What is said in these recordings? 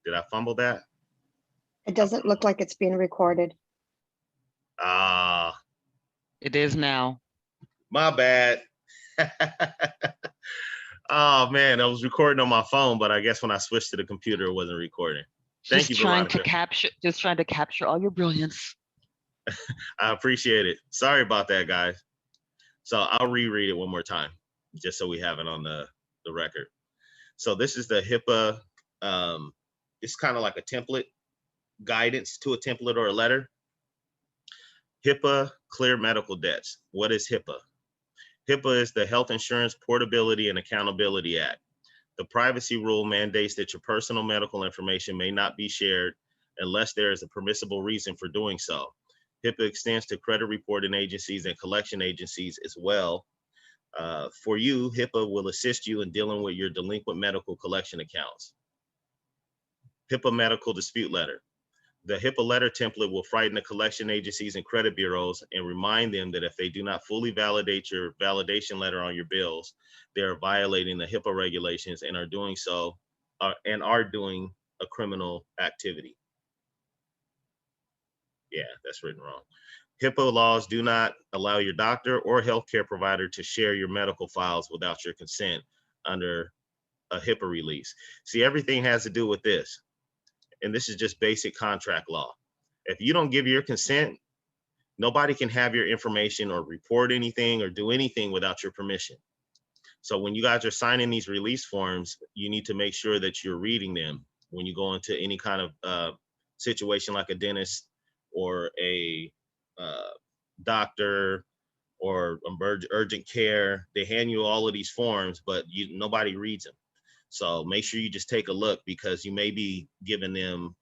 Did I fumble that? It doesn't look like it's being recorded. Ah, It is now. my bad. Oh man, I was recording on my phone, but I guess when I switched to the computer, it wasn't recording. Thank you, Veronica. Just trying to capture all your brilliance. I appreciate it. Sorry about that, guys. So I'll reread it one more time, just so we have it on the record. So this is the HIPAA. It's kind of like a template, guidance to a template or a letter. HIPAA, clear medical debts. What is HIPAA? HIPAA is the Health Insurance Portability and Accountability Act. The privacy rule mandates that your personal medical information may not be shared unless there is a permissible reason for doing so. HIPAA extends to credit reporting agencies and collection agencies as well. For you, HIPAA will assist you in dealing with your delinquent medical collection accounts. HIPAA medical dispute letter. The HIPAA letter template will frighten the collection agencies and credit bureaus and remind them that if they do not fully validate your validation letter on your bills, they are violating the HIPAA regulations and are doing so and are doing a criminal activity. Yeah, that's written wrong. HIPAA laws do not allow your doctor or healthcare provider to share your medical files without your consent under a HIPAA release. See, everything has to do with this. And this is just basic contract law. If you don't give your consent, nobody can have your information or report anything or do anything without your permission. So when you guys are signing these release forms, you need to make sure that you're reading them when you go into any kind of situation like a dentist or a doctor or urgent care. They hand you all of these forms, but nobody reads them. So make sure you just take a look, because you may be giving them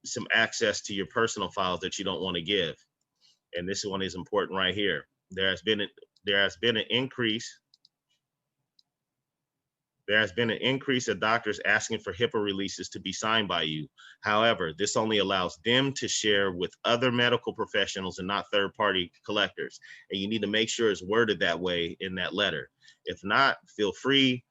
some access to your personal files that you don't want to give. And this one is important right here. There has been an increase of doctors asking for HIPAA releases to be signed by you. However, this only allows them to share with other medical professionals and not third-party collectors. And you need to make sure it's worded that way in that letter. If not, feel free,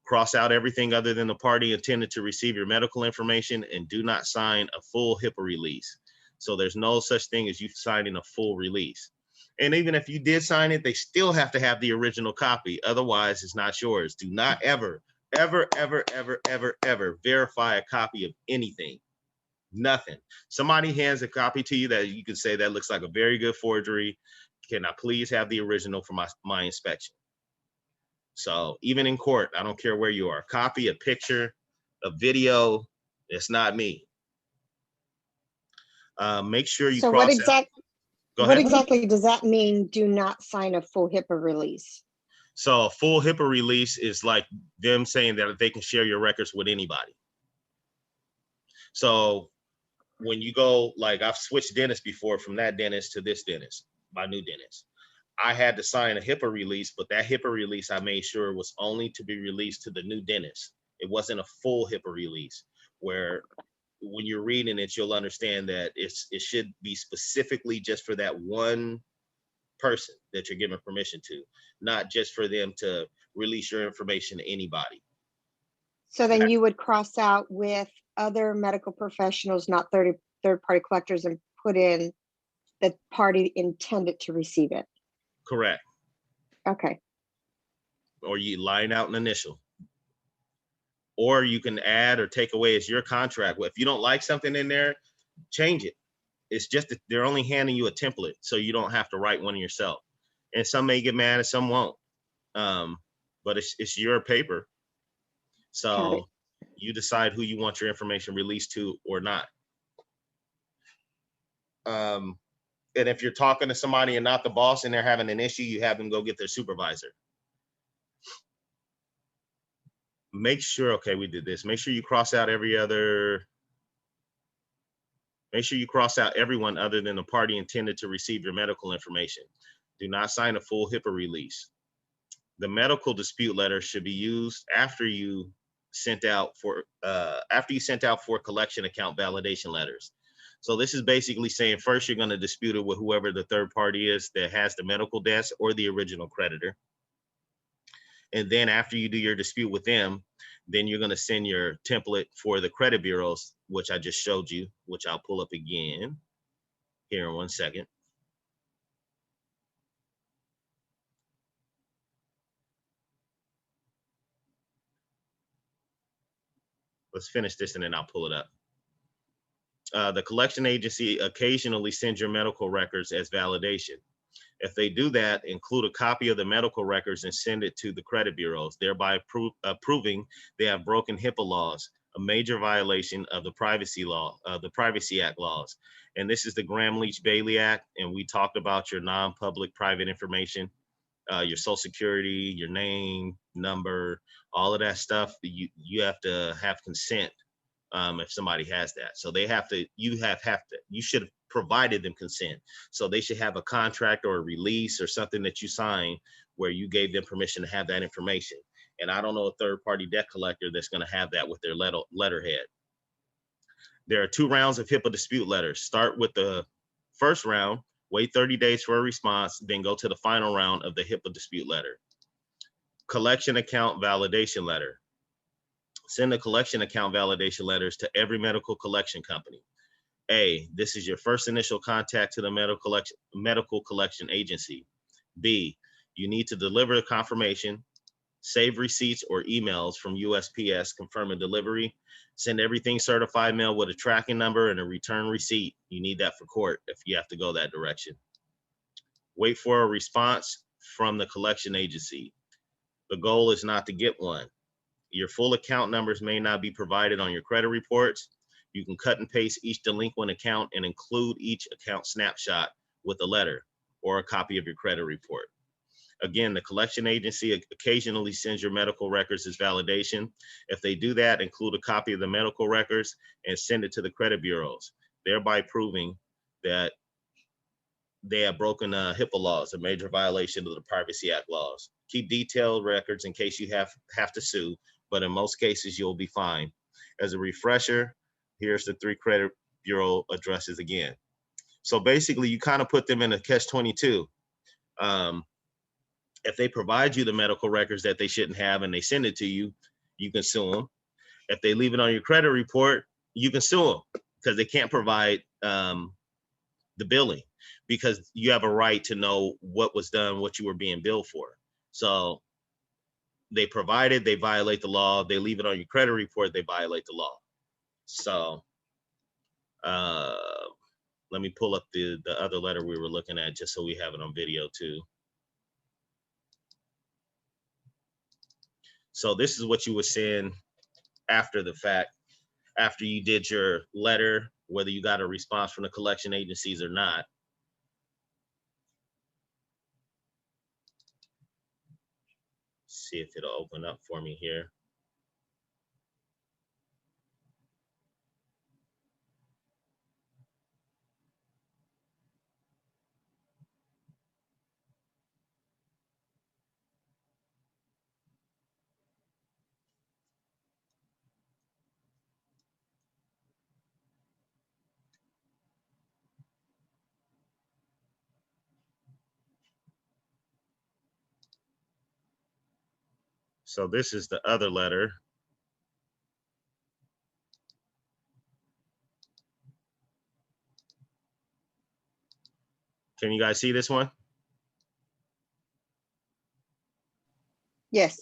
cross out everything other than the party intended to receive your medical information, and do not sign a full HIPAA release. So there's no such thing as you signing a full release. And even if you did sign it, they still have to have the original copy. Otherwise, it's not yours. Do not ever, ever, ever, ever, ever, ever verify a copy of anything. Nothing. Somebody hands a copy to you that you can say that looks like a very good forgery. Can I please have the original for my inspection? So even in court, I don't care where you are, copy, a picture, a video, it's not me. Make sure you So cross what Go ahead. exactly does that mean? Do not sign a full HIPAA release. So a full HIPAA release is like them saying that they can share your records with anybody. So when you go, like I've switched dentists before, from that dentist to this dentist, my new dentist. I had to sign a HIPAA release, but that HIPAA release I made sure was only to be released to the new dentist. It wasn't a full HIPAA release, where when you're reading it, you'll understand that it should be specifically just for that one person that you're giving permission to, not just for them to release your information to anybody. So then you would cross out with other medical professionals, not third-party collectors, and put in the party intended to receive it. Correct. Okay. Or you line out an initial. Or you can add or take away, as your contract. Well, if you don't like something in there, change it. It's just that they're only handing you a template, so you don't have to write one yourself. And some may get mad and some won't. But it's your paper. So you decide who you want your information released to or not. And if you're talking to somebody and not the boss and they're having an issue, you have them go get their supervisor. Make sure, okay, we did this. Make sure you cross out make sure you cross out everyone other than the party intended to receive your medical information. Do not sign a full HIPAA release. The medical dispute letter should be used after you sent out for collection account validation letters. So this is basically saying, first, you're going to dispute it with whoever the third party is that has the medical debts or the original creditor. And then after you do your dispute with them, then you're going to send your template for the credit bureaus, which I just showed you, which I'll pull up again here in 1 second. Let's finish this and then I'll pull it up. The collection agency occasionally sends your medical records as validation. If they do that, include a copy of the medical records and send it to the credit bureaus, thereby proving they have broken HIPAA laws, a major violation of the Privacy Act laws. And this is the Graham-Leach-Bailey Act, and we talked about your non-public private information, your social security, your name, number, all of that stuff. You have to have consent if somebody has that. So they have to, you should have provided them consent. So they should have a contract or a release or something that you sign where you gave them permission to have that information. And I don't know a third-party debt collector that's going to have that with their letterhead. There are 2 rounds of HIPAA dispute letters. Start with the first round, wait 30 days for a response, then go to the final round of the HIPAA dispute letter. Collection account validation letter. Send the collection account validation letters to every medical collection company. A, this is your first initial contact to the medical collection agency. B, you need to deliver the confirmation, save receipts or emails from USPS confirming delivery, send everything certified mail with a tracking number and a return receipt. You need that for court if you have to go that direction. Wait for a response from the collection agency. The goal is not to get one. Your full account numbers may not be provided on your credit reports. You can cut and paste each delinquent account and include each account snapshot with a letter or a copy of your credit report. Again, the collection agency occasionally sends your medical records as validation. If they do that, include a copy of the medical records and send it to the credit bureaus, thereby proving that they have broken HIPAA laws, a major violation of the Privacy Act laws. Keep detailed records in case you have to sue, but in most cases, you'll be fine. As a refresher, here's the 3 credit bureau addresses again. So basically, you kind of put them in a catch-22. If they provide you the medical records that they shouldn't have and they send it to you, you can sue them. If they leave it on your credit report, you can sue them because they can't provide the billing, because you have a right to know what was done, what you were being billed for. So they provide it, they violate the law. They leave it on your credit report, they violate the law. So let me pull up the other letter we were looking at just so we have it on video too. So this is what you would send after the fact, after you did your letter, whether you got a response from the collection agencies or not. See if it'll open up for me here. So this is the other letter. Can you guys see this one? Yes.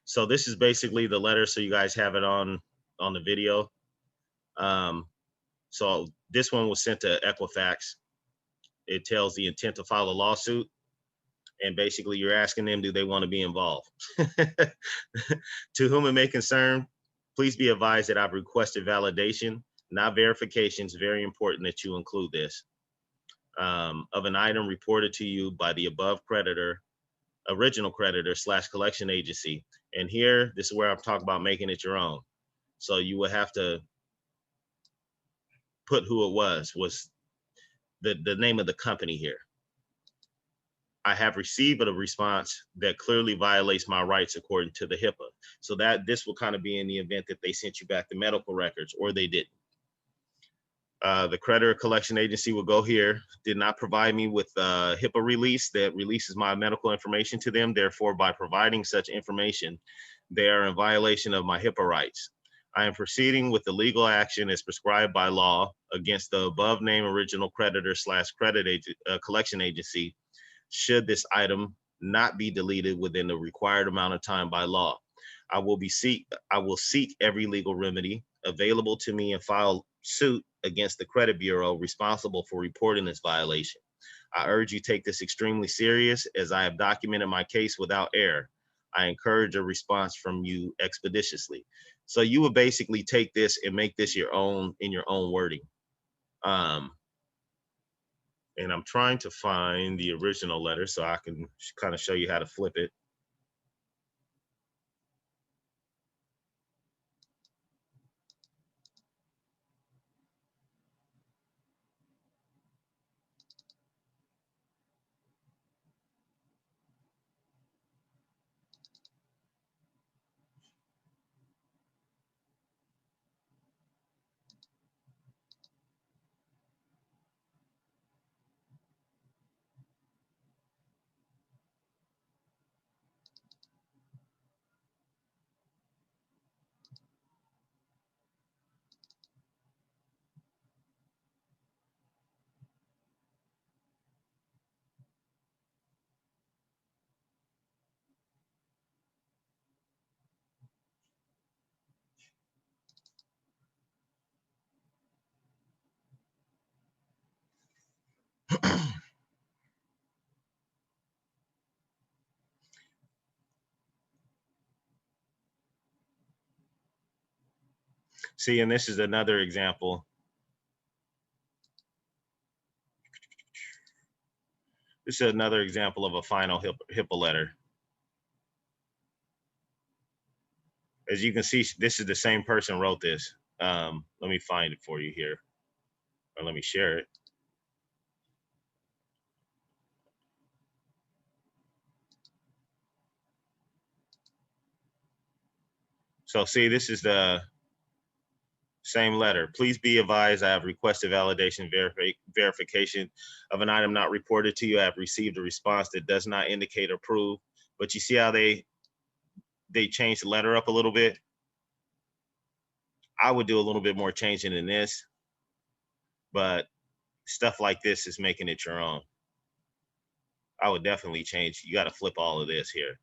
So this is basically the letter, so you guys have it on the video. So this one was sent to Equifax. It tells the intent to file a lawsuit, and basically you're asking them, do they want to be involved? To whom it may concern, please be advised that I've requested validation, not verification. It's very important that you include this, of an item reported to you by the above creditor, original creditor / collection agency. And here, this is where I'm talking about making it your own. So you will have to put who it was the name of the company here. I have received a response that clearly violates my rights according to the HIPAA. So that this will kind of be in the event that they sent you back the medical records or they didn't. The creditor collection agency will go here, did not provide me with a HIPAA release that releases my medical information to them. Therefore, by providing such information, they are in violation of my HIPAA rights. I am proceeding with the legal action as prescribed by law against the above named original creditor / collection agency should this item not be deleted within the required amount of time by law. I will seek every legal remedy available to me and file suit against the credit bureau responsible for reporting this violation. I urge you take this extremely serious as I have documented my case without error. I encourage a response from you expeditiously. So you would basically take this and make this your own in your own wording. And I'm trying to find the original letter so I can kind of show you how to flip it. See, and this is another example. This is another example of a final HIPAA letter. As you can see, this is the same person wrote this. Let me find it for you here, or let me share it. So see, this is the same letter. Please be advised, I have requested validation verification of an item not reported to you. I have received a response that does not indicate approve. But you see how they changed the letter up a little bit? I would do a little bit more changing than this, but stuff like this is making it your own. I would definitely change. You got to flip all of this here.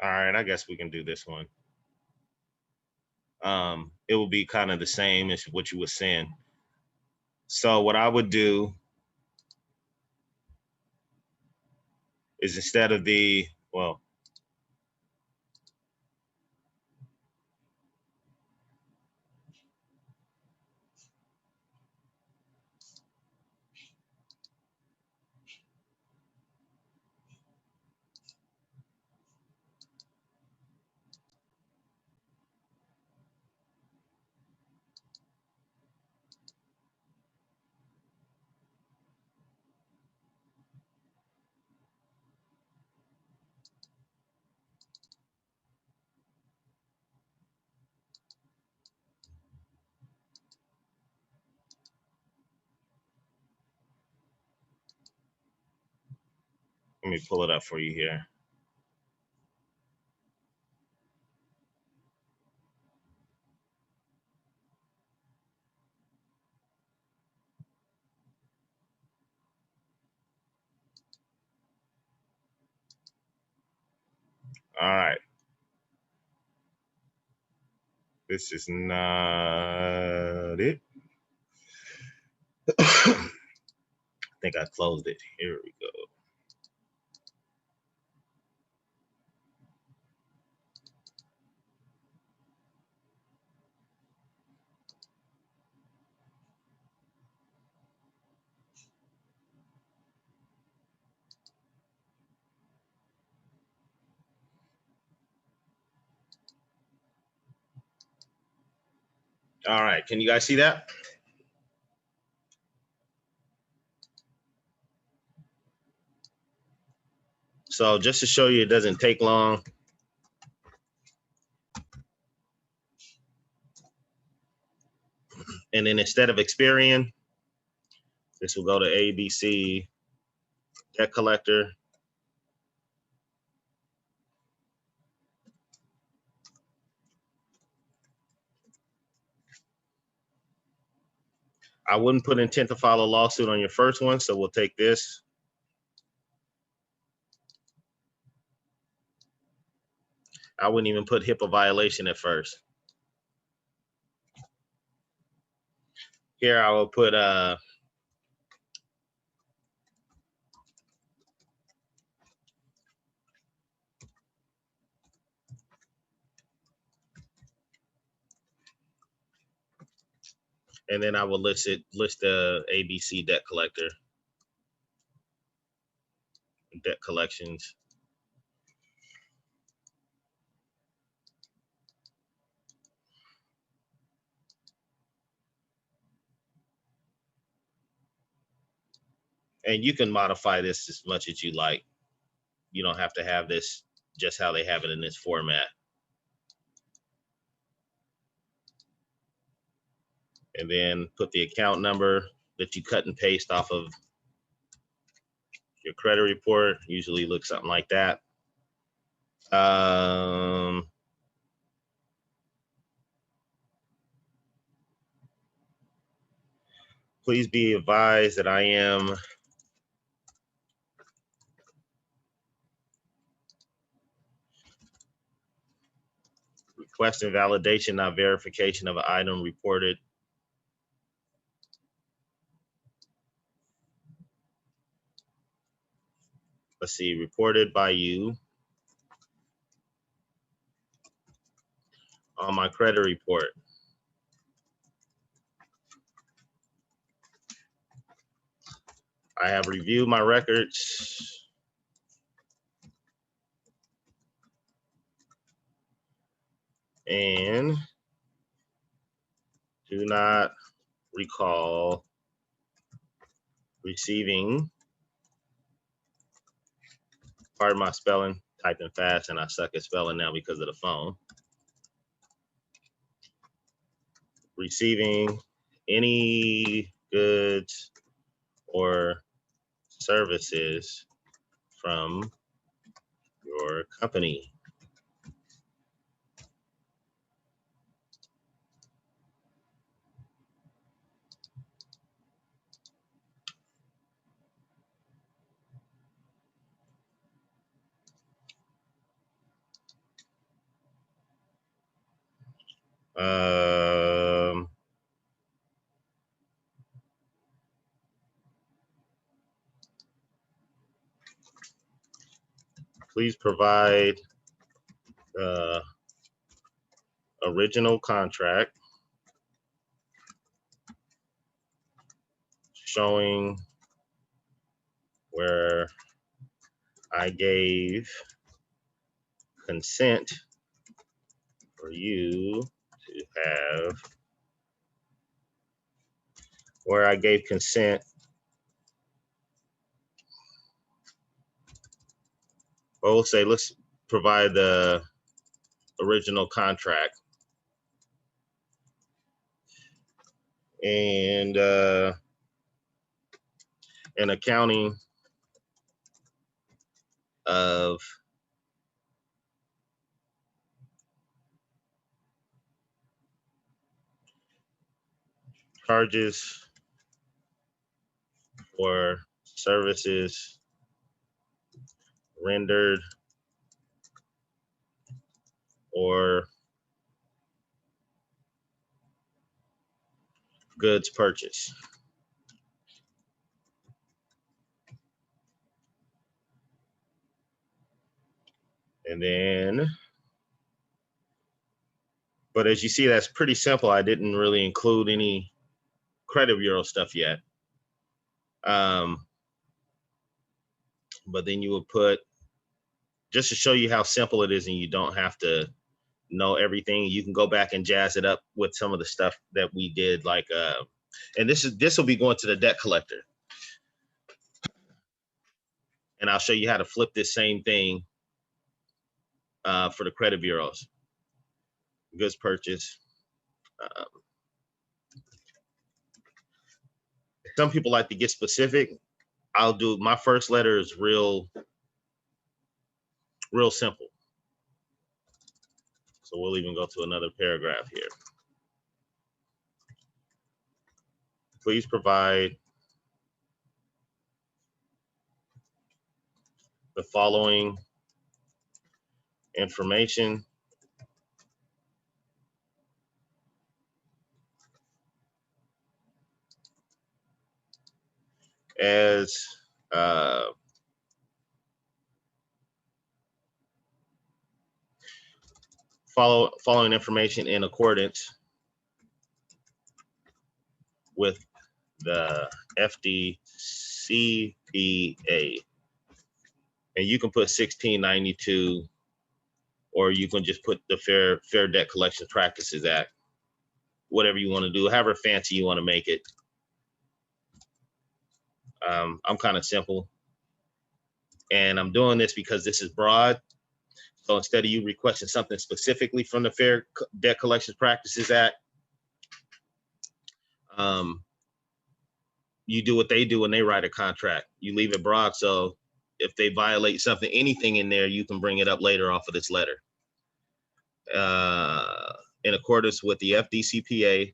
All right, I guess we can do this one. It will be kind of the same as what you were saying. So what I would do is instead of the, well, let me pull it up for you here. All right. This is not it. I think I closed it. Here we go. All right, can you guys see that? So just to show you it doesn't take long. And then instead of Experian, this will go to ABC Debt Collector. I wouldn't put intent to file a lawsuit on your first one, so we'll take this. I wouldn't even put HIPAA violation at first. Here I will put and then I will list the ABC debt collector, debt collections. And you can modify this as much as you like. You don't have to have this just how they have it in this format. And then put the account number that you cut and paste off of your credit report. Usually looks something like that. Please be advised that I am requesting validation, not verification of an item reported. Let's see, reported by you on my credit report. I have reviewed my records and do not recall receiving, pardon my spelling, typing fast and I suck at spelling now because of the phone. Receiving any goods or services from your company. Please provide original contract showing where I gave consent for you to have, where I gave consent or we'll say, let's provide the original contract and an accounting of charges for services rendered or goods purchased. And then, but as you see, that's pretty simple. I didn't really include any credit bureau stuff yet. But then you would put, just to show you how simple it is and you don't have to know everything, you can go back and jazz it up with some of the stuff that we did, like, and this will be going to the debt collector. And I'll show you how to flip this same thing for the credit bureaus. Goods purchase. Some people like to get specific. I'll do, my first letter is real simple. So we'll even go to another paragraph here. Please provide the following information as following information in accordance with the FDCPA. And you can put 1692, or you can just put the Fair Debt Collection Practices Act, whatever you want to do, however fancy you want to make it. I'm kind of simple. And I'm doing this because this is broad. So instead of you requesting something specifically from the Fair Debt Collection Practices Act, you do what they do when they write a contract. You leave it broad, so if they violate something, anything in there, you can bring it up later off of this letter. In accordance with the FDCPA,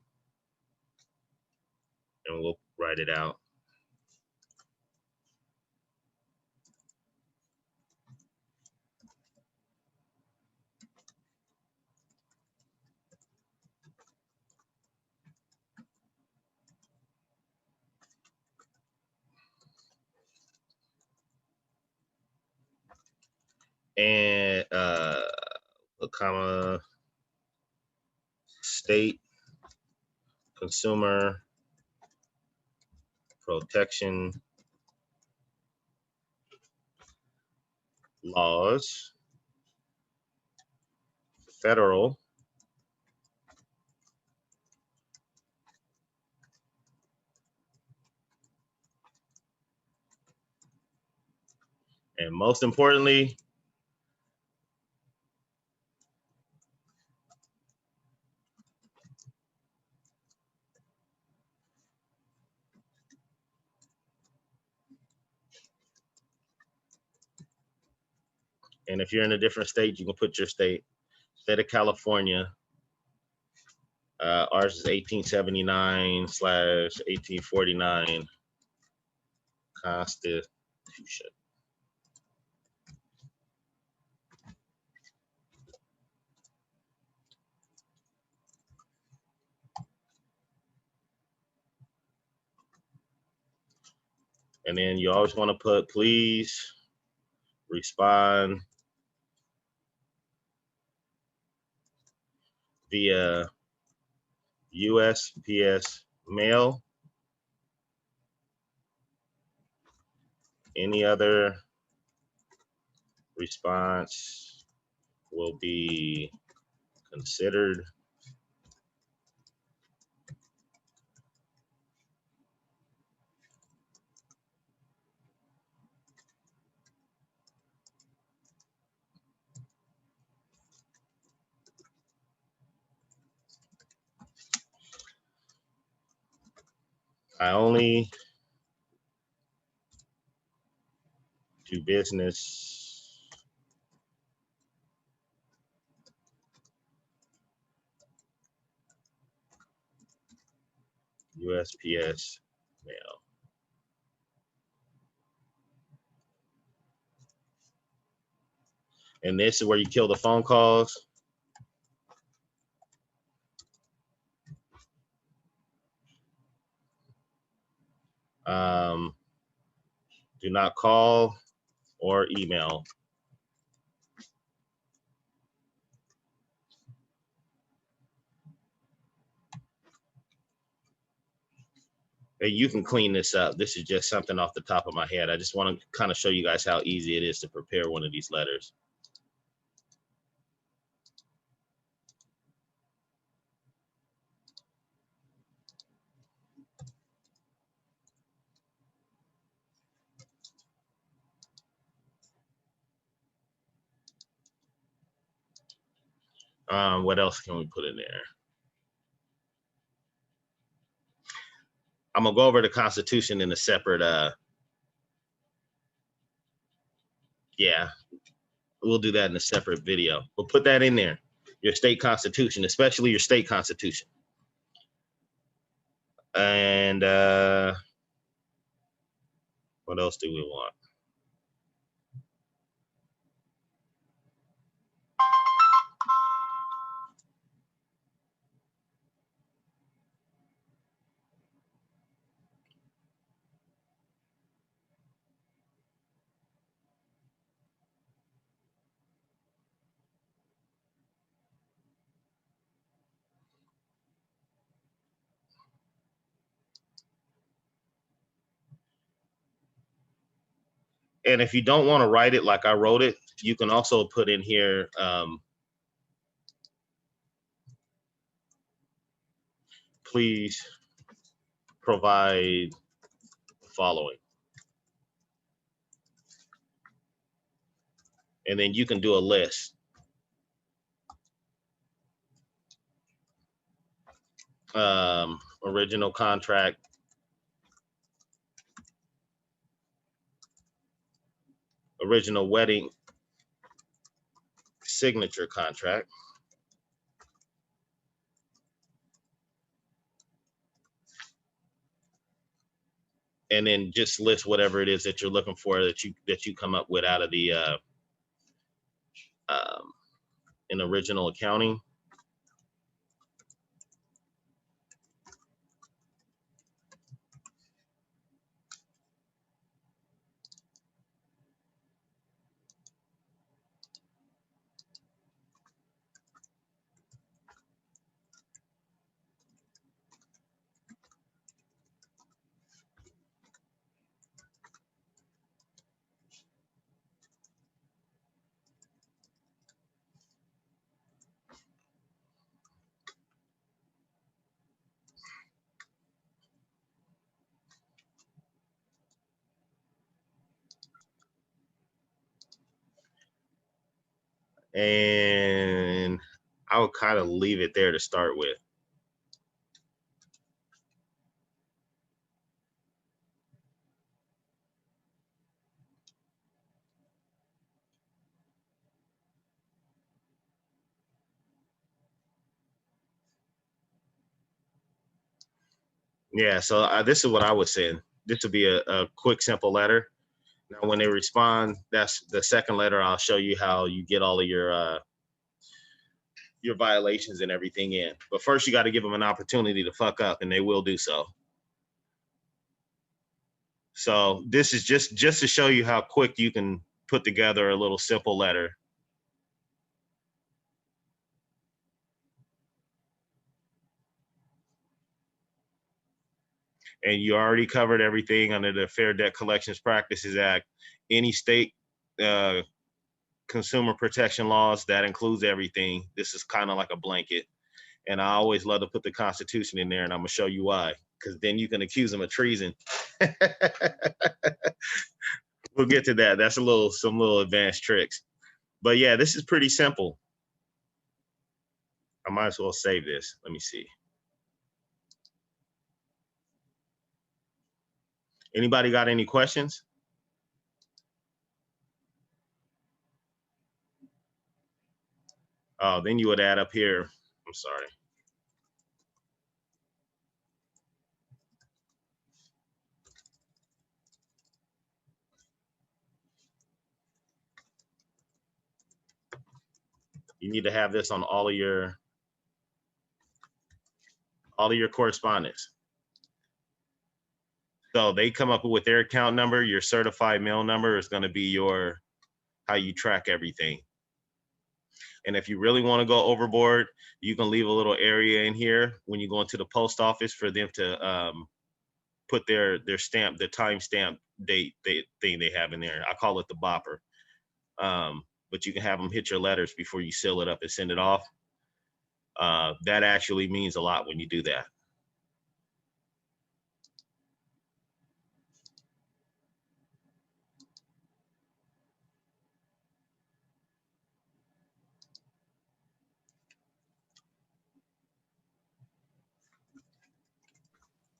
and we'll write it out. And a comma, state consumer protection laws, federal and most importantly, and if you're in a different state, you can put your state. State of California, ours is 1879/1849 Constitution. And then you always want to put, please respond via USPS mail. Any other response will be considered. I only do business USPS mail. And this is where you kill the phone calls. Do not call or email. Hey, you can clean this up. This is just something off the top of my head. I just want to kind of show you guys how easy it is to prepare one of these letters. What else can we put in there? I'm gonna go over the Constitution in a separate, yeah, we'll do that in a separate video. We'll put that in there, your state constitution, especially your state constitution. And what else do we want? And if you don't want to write it like I wrote it, you can also put in here, please provide the following. And then you can do a list. Original contract, original wedding signature contract, and then just list whatever it is that you're looking for that you come up with out of the in original accounting. And I would kind of leave it there to start with. Yeah, so this is what I was saying. This would be a quick, simple letter. Now, when they respond, that's the second letter. I'll show you how you get all of your violations and everything in. But first, you got to give them an opportunity to fuck up, and they will do so. So this is just to show you how quick you can put together a little simple letter. And you already covered everything under the Fair Debt Collections Practices Act. Any state consumer protection laws, that includes everything. This is kind of like a blanket. And I always love to put the Constitution in there, and I'm gonna show you why, because then you can accuse them of treason. We'll get to that. That's some little advanced tricks. But yeah, this is pretty simple. I might as well save this. Let me see. Anybody got any questions? Oh, then you would add up here. I'm sorry. You need to have this on all of your correspondence. So they come up with their account number. Your certified mail number is going to be how you track everything. And if you really want to go overboard, you can leave a little area in here when you go into the post office for them to put their stamp, the timestamp date thing they have in there. I call it the bopper. But you can have them hit your letters before you seal it up and send it off. That actually means a lot when you do that.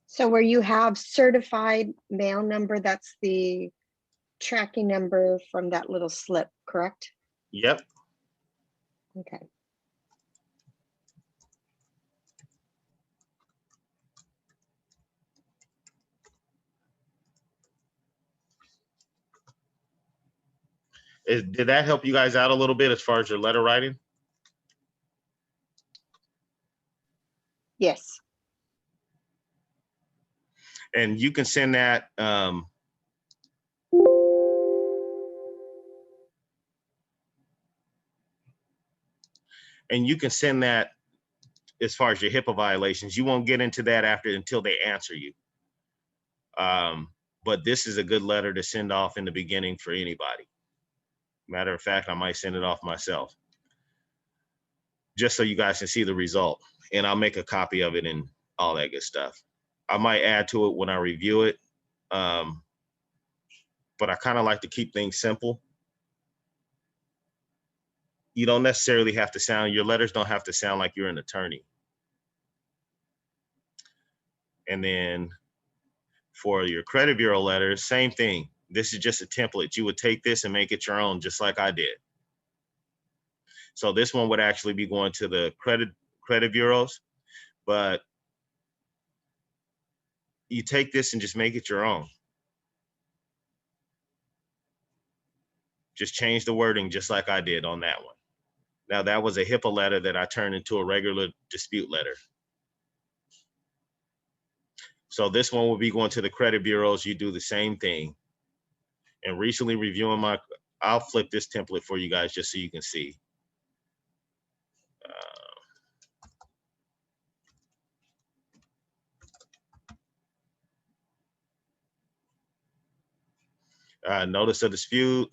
So where you have certified mail number, that's the tracking number from that little slip, correct? Yep. Okay. Did that help you guys out a little bit as far as your letter writing? Yes. And you can send that. And you can send that as far as your HIPAA violations. You won't get into that until they answer you. But this is a good letter to send off in the beginning for anybody. Matter of fact, I might send it off myself, just so you guys can see the result. And I'll make a copy of it and all that good stuff. I might add to it when I review it. But I kind of like to keep things simple. You don't necessarily have to your letters don't have to sound like you're an attorney. And then for your credit bureau letters, same thing. This is just a template. You would take this and make it your own, just like I did. So this one would actually be going to the credit bureaus, but you take this and just make it your own. Just change the wording just like I did on that one. Now that was a HIPAA letter that I turned into a regular dispute letter. So this one will be going to the credit bureaus. You do the same thing. And recently reviewing I'll flip this template for you guys just so you can see. Notice of dispute.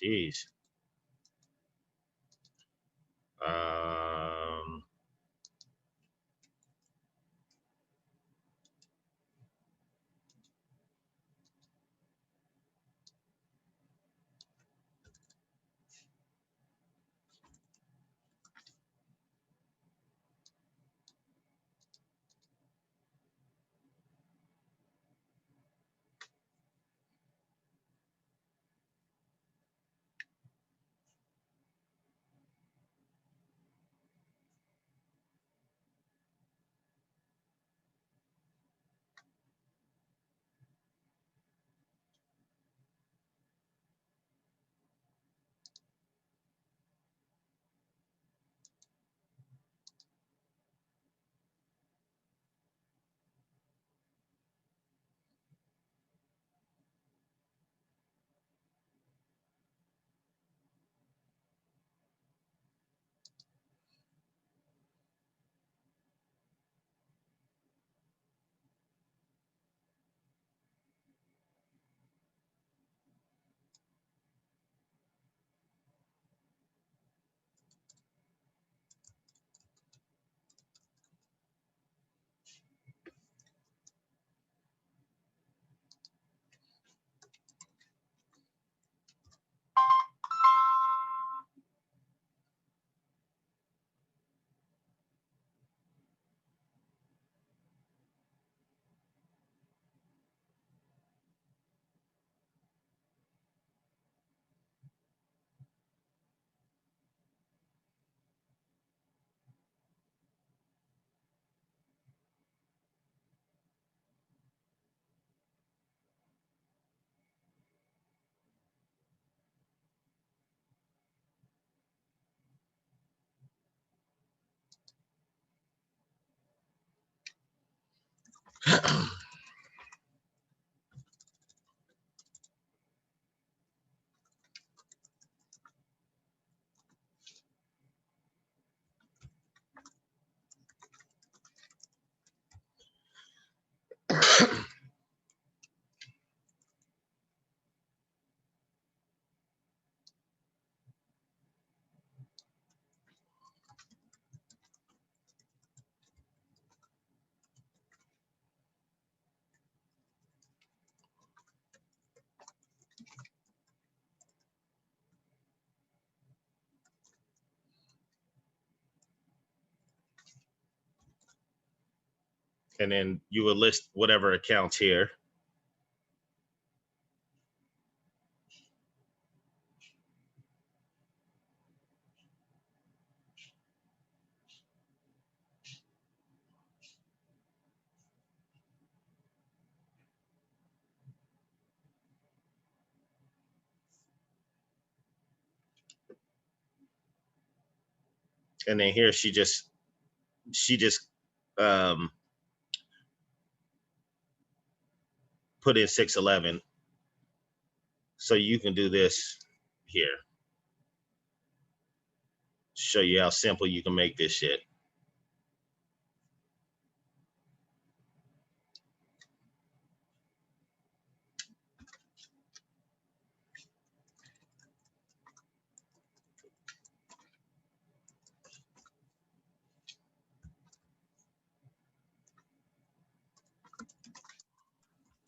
Jeez. Um, and then you would list whatever accounts here. And then here she just um, put in 611. So you can do this here. Show you how simple you can make this shit.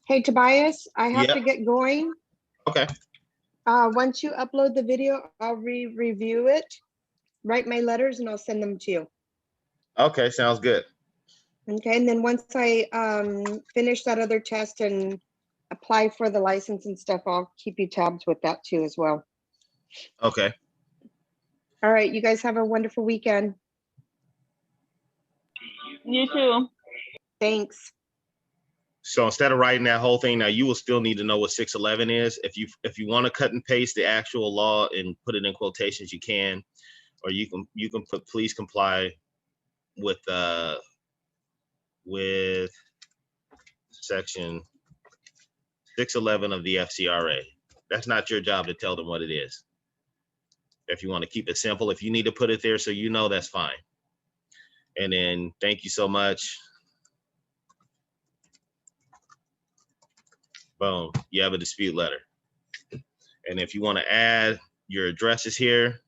Hey, Tobias, I have Yep. to get going. Okay. Once you upload the video, I'll review it, write my letters, and I'll send them to you. Okay, sounds good. Okay, and then once I finish that other test and apply for the license and stuff, I'll keep you tabs with that too as well. Okay. All right, you guys have a wonderful weekend. You too. Thanks. So instead of writing that whole thing, now you will still need to know what 611 is. If you want to cut and paste the actual law and put it in quotations, you can, or you can put please comply with section 611 of the FCRA. That's not your job to tell them what it is. If you want to keep it simple, if you need to put it there so you know, that's fine. And then thank you so much. Boom, you have a dispute letter. And if you want to add your addresses here,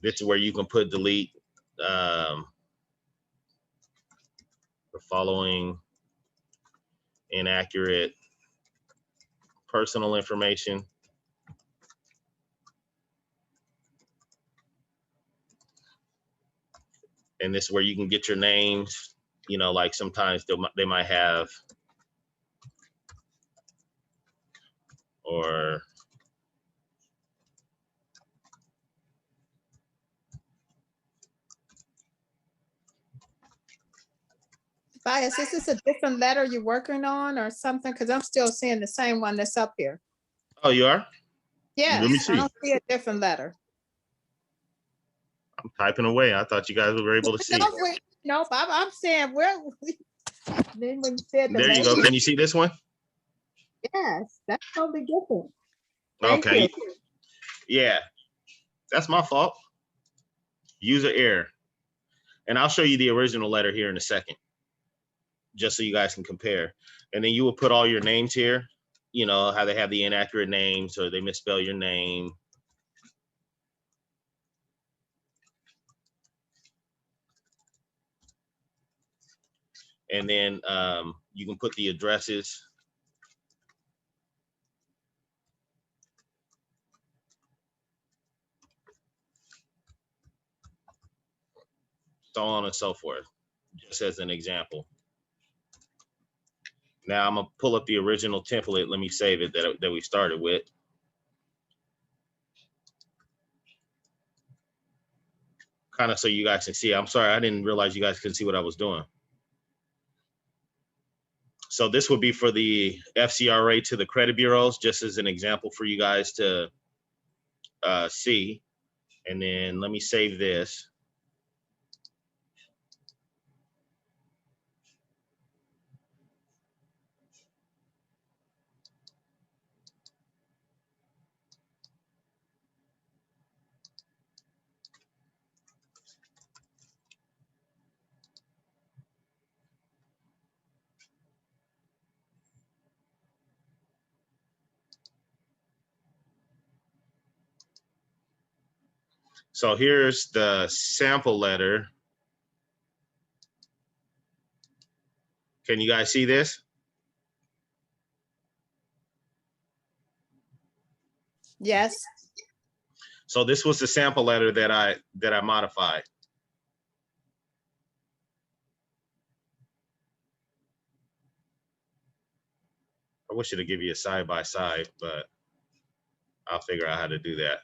this is where you can put delete the following inaccurate personal information. And this is where you can get your names. You know, like sometimes they might have, or Bias, is this a different letter you're working on or something? Because I'm still seeing the same one that's up here. oh, you are? Yes, Let me see. I don't see a different letter. I'm typing away. I thought you guys were able to see. Nope, I'm saying where. Then when you said the There you go. name, Can you see this one? yes, that's totally different. Thank Okay. you. Yeah, that's my fault. User error. And I'll show you the original letter here in a second, just so you guys can compare. And then you will put all your names here, you know, how they have the inaccurate names or they misspell your name. And then you can put the addresses. So on and so forth, just as an example. Now I'm gonna pull up the original template. Let me save it that we started with. Kind of so you guys can see. I'm sorry, I didn't realize you guys couldn't see what I was doing. So this would be for the FCRA to the credit bureaus, just as an example for you guys to see. And then let me save this. So here's the sample letter. Can you guys see this? Yes. So this was the sample letter that I modified. I wish it'd give you a side by side, but I'll figure out how to do that.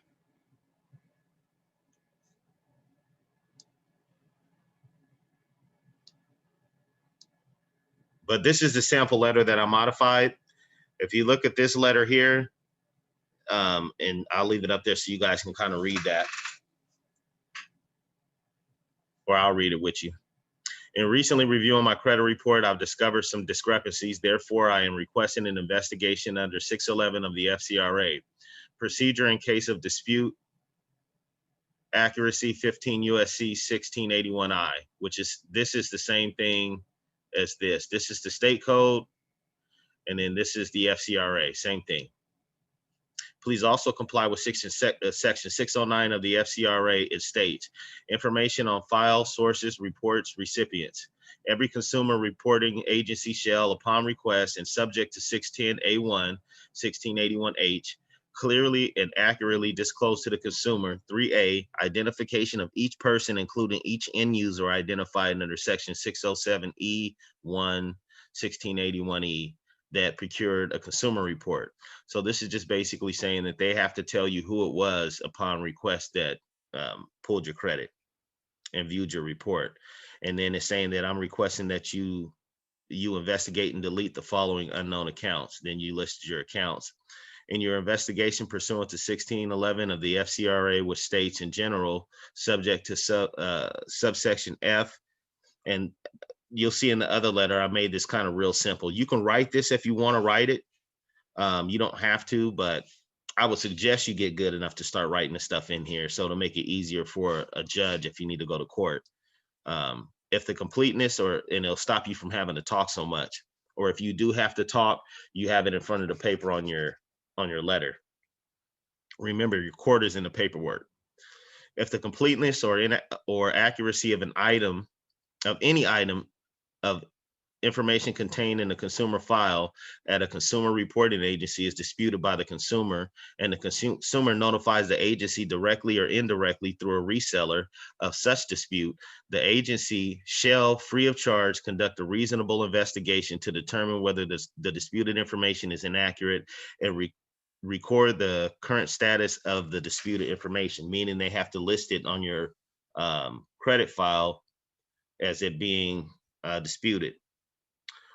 But this is the sample letter that I modified. If you look at this letter here, and I'll leave it up there so you guys can kind of read that, or I'll read it with you. In recently reviewing my credit report, I've discovered some discrepancies. Therefore, I am requesting an investigation under 611 of the FCRA. Procedure in case of dispute, accuracy 15 USC 1681I, which is, this is the same thing as this. This is the state code, and then this is the FCRA, same thing. Please also comply with section 609 of the FCRA. It states, information on file, sources, reports, recipients. Every consumer reporting agency shall, upon request and subject to 610A1, 1681H, clearly and accurately disclose to the consumer, 3A, identification of each person, including each end user identified under section 607E1, 1681E, that procured a consumer report. So this is just basically saying that they have to tell you who it was upon request that pulled your credit and viewed your report. And then it's saying that I'm requesting that you investigate and delete the following unknown accounts. Then you list your accounts. In your investigation pursuant to 1611 of the FCRA, which states in general, subject to subsection F, and you'll see in the other letter, I made this kind of real simple. You can write this if you want to write it. You don't have to, but I would suggest you get good enough to start writing the stuff in here. So to make it easier for a judge if you need to go to court. if the completeness and it'll stop you from having to talk so much. Or if you do have to talk, you have it in front of the paper on your letter. Remember, your quarters in the paperwork. If the completeness or accuracy of an item, of any item of information contained in the consumer file at a consumer reporting agency is disputed by the consumer, and the consumer notifies the agency directly or indirectly through a reseller of such dispute, the agency shall, free of charge, conduct a reasonable investigation to determine whether the disputed information is inaccurate and record the current status of the disputed information, meaning they have to list it on your credit file as it being disputed,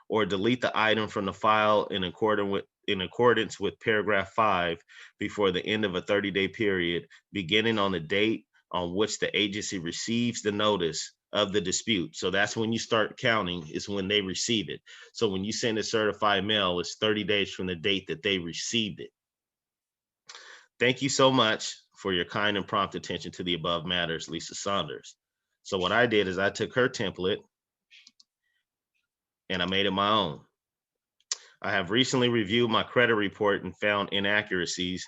or delete the item from the file in accordance with paragraph 5 before the end of a 30-day period, beginning on the date on which the agency receives the notice of the dispute. So that's when you start counting, is when they receive it. So when you send a certified mail, it's 30 days from the date that they received it. Thank you so much for your kind and prompt attention to the above matters, Lisa Saunders. So what I did is I took her template and I made it my own. I have recently reviewed my credit report and found inaccuracies.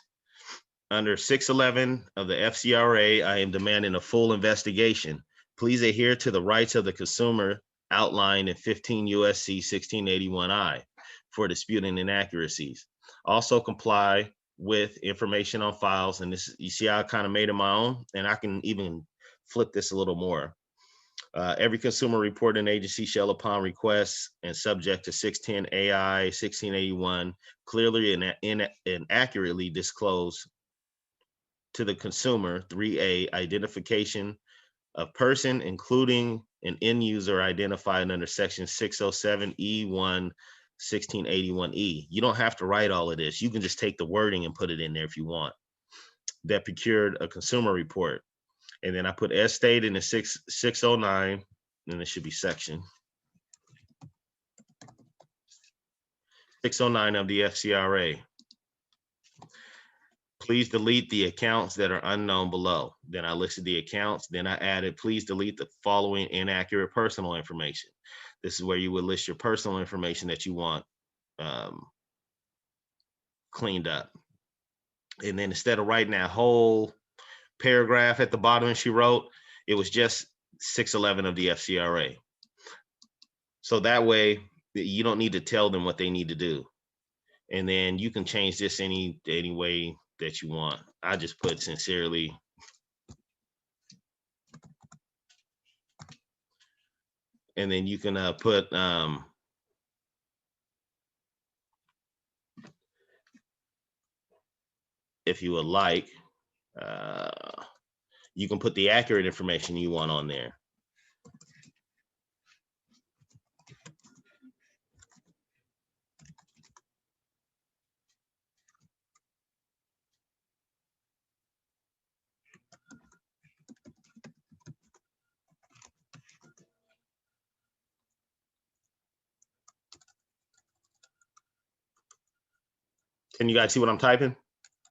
Under 611 of the FCRA, I am demanding a full investigation. Please adhere to the rights of the consumer outlined in 15 USC 1681I for disputing inaccuracies. Also comply with information on files. And this, you see how I kind of made it my own, and I can even flip this a little more. Every consumer reporting agency shall, upon request and subject to 610 AI 1681, clearly and accurately disclose to the consumer 3A identification of person, including an end user identified under section 607E1 1681E. You don't have to write all of this. You can just take the wording and put it in there if you want. That procured a consumer report. And then I put as stated in 609, and it should be section 609 of the FCRA. Please delete the accounts that are unknown below. Then I listed the accounts. Then I added, please delete the following inaccurate personal information. This is where you would list your personal information that you want cleaned up. And then instead of writing that whole paragraph at the bottom, she wrote, it was just 611 of the FCRA. So that way you don't need to tell them what they need to do. And then you can change this any way that you want. I just put sincerely. And then you can put if you would like, you can put the accurate information you want on there. Can you guys see what I'm typing?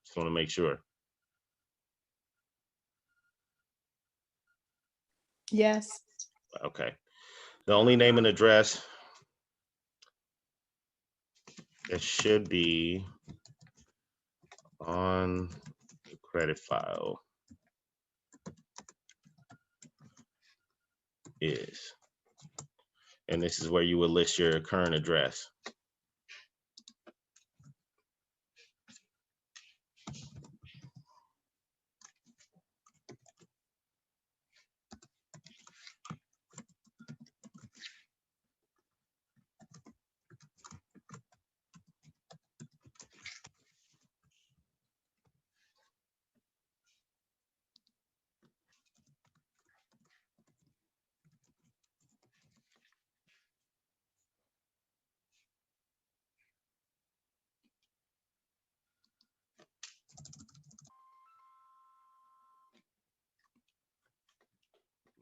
Just want to make sure. Yes. Okay. The only name and address that should be on the credit file is, and this is where you would list your current address.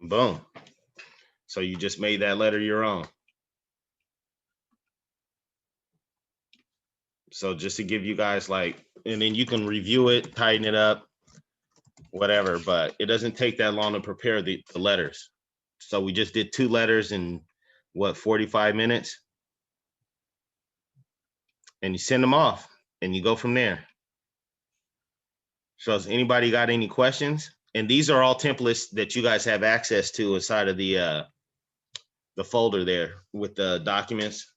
Boom. So you just made that letter your own. So just to give you guys like, and then you can review it, tighten it up, whatever, but it doesn't take that long to prepare the letters. So we just did 2 letters in what, 45 minutes? And you send them off and you go from there. So has anybody got any questions? And these are all templates that you guys have access to inside of the folder there with the documents.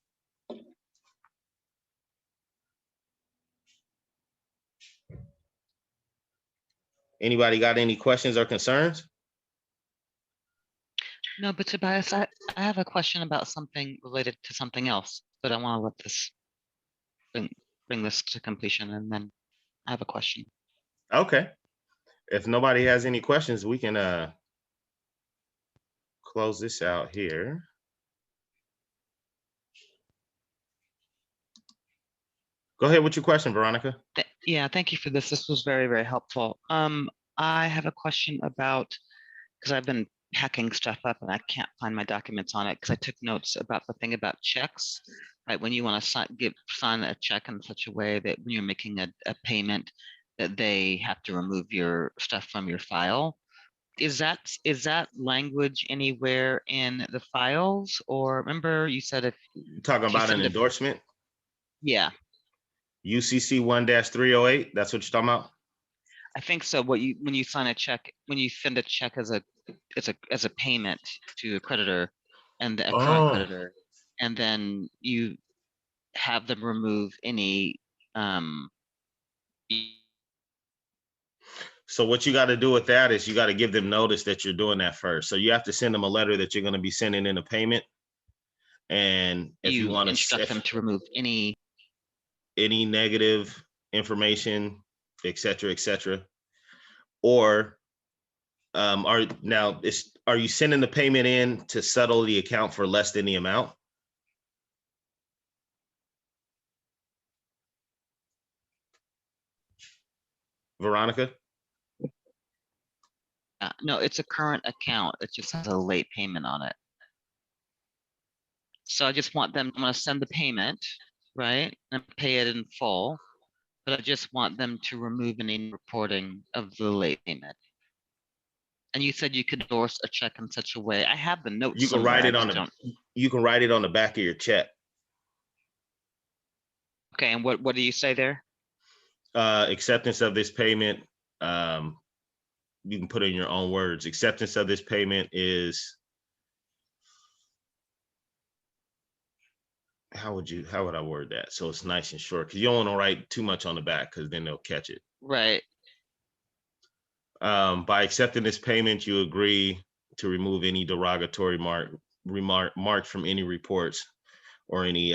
Anybody got any questions or concerns? No, but Tobias, I have a question about something related to something else, but I want to let this bring this to completion, and then I have a question. Okay. If nobody has any questions, we can close this out here. Go ahead with your question, Veronica. Yeah, thank you for this. This was very, very helpful. I have a question about, because I've been packing stuff up and I can't find my documents on it, because I took notes about the thing about checks, right? When you want to sign a check in such a way that when you're making a payment, that they have to remove your stuff from your file. Is that language anywhere in the files? Or remember you said if You're talking if you about an send a- endorsement? yeah, UCC 1-308, that's what you're talking about? I think so. When you sign a check, when you send a check as a payment to a creditor and a current Oh. creditor, and then you have them remove any y- So what you got to do with that is you got to give them notice that you're doing that first. So you have to send them a letter that you're going to be sending in a payment. And if you want to instruct them to remove any negative information, et cetera, or are you sending the payment in to settle the account for less than the amount? Veronica? no, it's a current account. It just has a late payment on it. So I just want them, I'm gonna send the payment, right? And pay it in full, but I just want them to remove any reporting of the late payment. And you said you could endorse a check in such a way. I have the notes. You can write it somewhere, you can write it on the back of your check. Okay, and what do you say there? Acceptance of this payment, you can put in your own words. Acceptance of this payment is, how would I word that so it's nice and short? Because you don't want to write too much on the back, because then they'll catch it. Right. By accepting this payment, you agree to remove any derogatory mark from any reports or any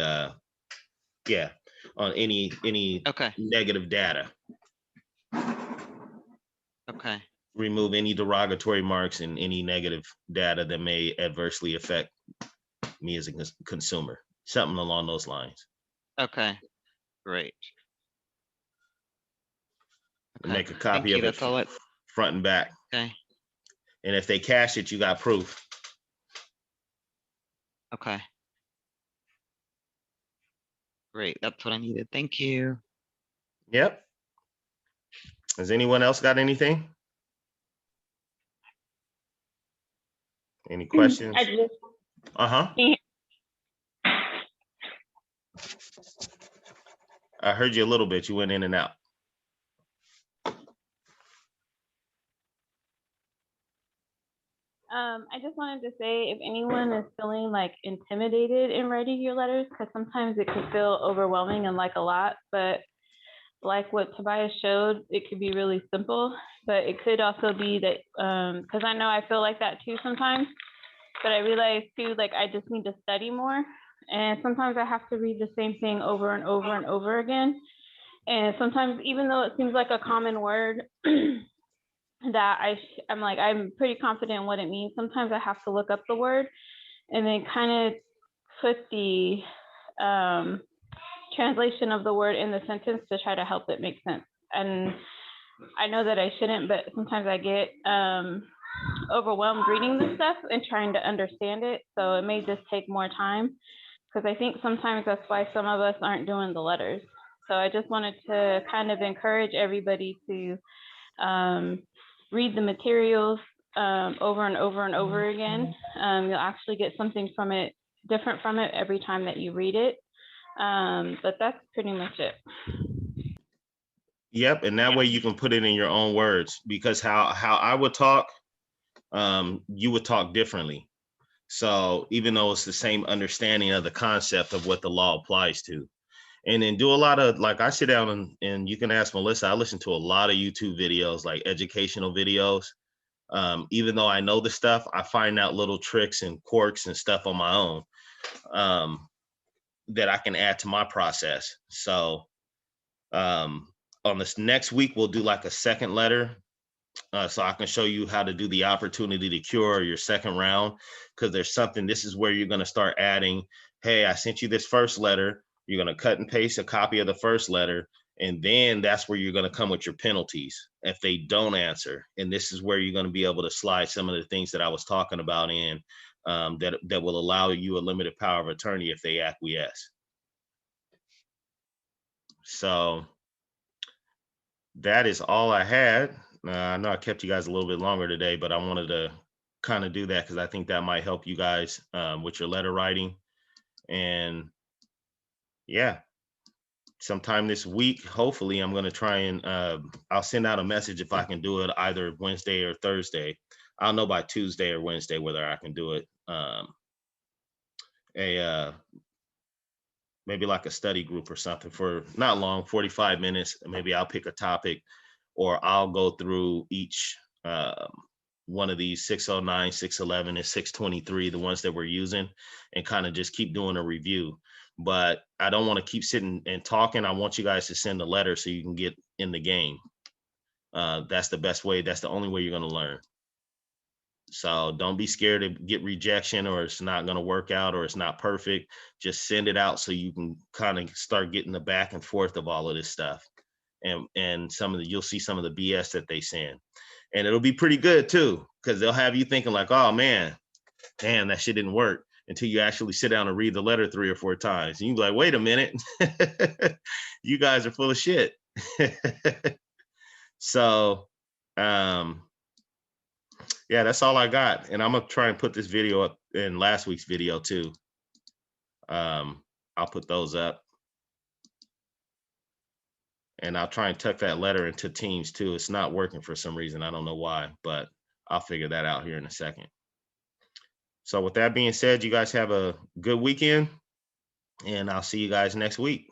on any Okay. negative data. Okay. Remove any derogatory marks and any negative data that may adversely affect me as a consumer. Something along those lines. Okay. Great. Okay. Make a copy of it front and back. Okay. And if they cash it, you got proof. Okay. Great. That's what I needed. Thank you. Yep. Has anyone else got anything? Any questions? I heard you a little bit. You went in and out. I just wanted to say, if anyone is feeling like intimidated in writing your letters, because sometimes it can feel overwhelming and like a lot, but like what Tobias showed, it could be really simple, but it could also be that, because I know I feel like that too sometimes, but I realize too, like I just need to study more. And sometimes I have to read the same thing over and over and over again. And sometimes, even though it seems like a common word, that I'm like, I'm pretty confident in what it means. Sometimes I have to look up the word and then kind of put the translation of the word in the sentence to try to help it make sense. And I know that I shouldn't, but sometimes I get overwhelmed reading this stuff and trying to understand it. So it may just take more time, because I think sometimes that's why some of us aren't doing the letters. So I just wanted to kind of encourage everybody to read the materials over and over and over again. You'll actually get something from it, different from it every time that you read it. But that's pretty much it. Yep, and that way you can put it in your own words, because how I would talk, you would talk differently. So even though it's the same understanding of the concept of what the law applies to. And then do a lot of, like, I sit down and you can ask Melissa, I listen to a lot of YouTube videos, like educational videos. Even though I know the stuff, I find out little tricks and quirks and stuff on my own that I can add to my process. So on this next week, we'll do like a second letter. So I can show you how to do the opportunity to cure your second round, because there's something, this is where you're going to start adding, hey, I sent you this first letter. You're going to cut and paste a copy of the first letter. And then that's where you're going to come with your penalties if they don't answer. And this is where you're going to be able to slide some of the things that I was talking about in that will allow you a limited power of attorney if they acquiesce. So that is all I had. I know I kept you guys a little bit longer today, but I wanted to kind of do that because I think that might help you guys with your letter writing. And yeah, sometime this week, hopefully I'm going to try and I'll send out a message if I can do it either Wednesday or Thursday. I'll know by Tuesday or Wednesday whether I can do it. Maybe like a study group or something for not long, 45 minutes. Maybe I'll pick a topic, or I'll go through each one of these 609, 611, and 623, the ones that we're using, and kind of just keep doing a review. But I don't want to keep sitting and talking. I want you guys to send a letter so you can get in the game. That's the best way. That's the only way you're going to learn. So don't be scared to get rejection, or it's not going to work out, or it's not perfect. Just send it out so you can kind of start getting the back and forth of all of this stuff. And some of the, you'll see some of the BS that they send. And it'll be pretty good too, because they'll have you thinking like, oh man, damn, that shit didn't work, until you actually sit down and read the letter 3 or 4 times. And you're like, wait a minute, you guys are full of shit. So, yeah, that's all I got. And I'm gonna try and put this video up in last week's video too. I'll put those up. And I'll try and tuck that letter into Teams too. It's not working for some reason. I don't know why, but I'll figure that out here in a second. So with that being said, you guys have a good weekend, and I'll see you guys next week.